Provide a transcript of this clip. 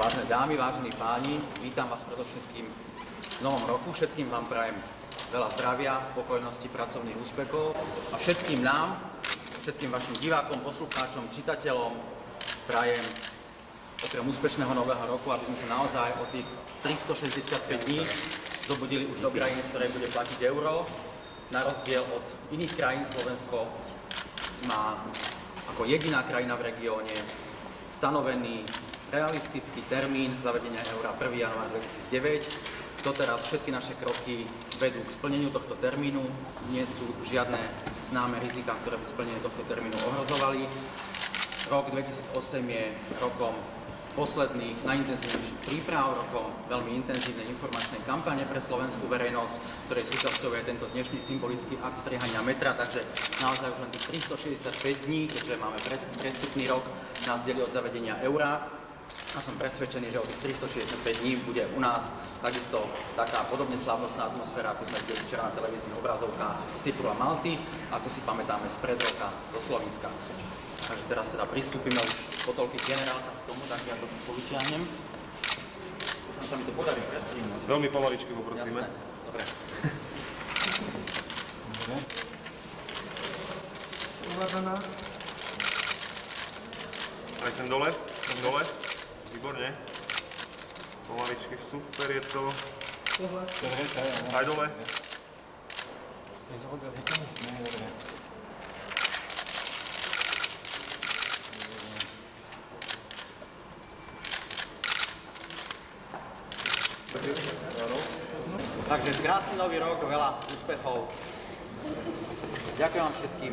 Vážené dámy, vážení páni, vítam vás predovšetkým v novom roku. Všetkým vám prajem veľa zdravia, spokojnosti, pracovných úspechov a všetkým nám, všetkým vašim divákom, poslucháčom, čitateľom prajem okrem úspešného nového roku, aby sme sa naozaj o tých 365 dní zobudili už do krajiny, v ktorej bude platiť euro. Na rozdiel od iných krajín Slovensko má ako jediná krajina v regióne stanovený realistický termín zavedenia eura 1. január 2009. Doteraz všetky naše kroky vedú k splneniu tohto termínu. Nie sú žiadne známe rizika, ktoré by splnenie tohto termínu ohrozovali. Rok 2008 je rokom posledných najintenzívnejších príprav, rokom veľmi intenzívnej informačnej kampane pre slovenskú verejnosť, ktorej súčasťou je tento dnešný symbolický akt strihania metra, takže naozaj už len tých 365 dní, keďže máme prestupný rok, nás delí od zavedenia eura. A som presvedčený, že od tých 365 dní bude u nás takisto taká podobne slávnostná atmosféra, ako sme videli včera na televíznych obrazovkách z Cypru a Malty, ako si pamätáme z predroka do Slovenska. Takže teraz teda pristúpime už po toľkých generálkach k tomu, tak ja to povyťahnem. Dúfam, sa mi to podarí prestrihnúť. Veľmi pomaličky poprosíme. Jasné. Dobre. Dobre. Uvádza nás. Aj sem dole, dole. Výborne. Pomaličky, super je to. Aj dole. Takže krásny nový rok, veľa úspechov. Ďakujem vám všetkým.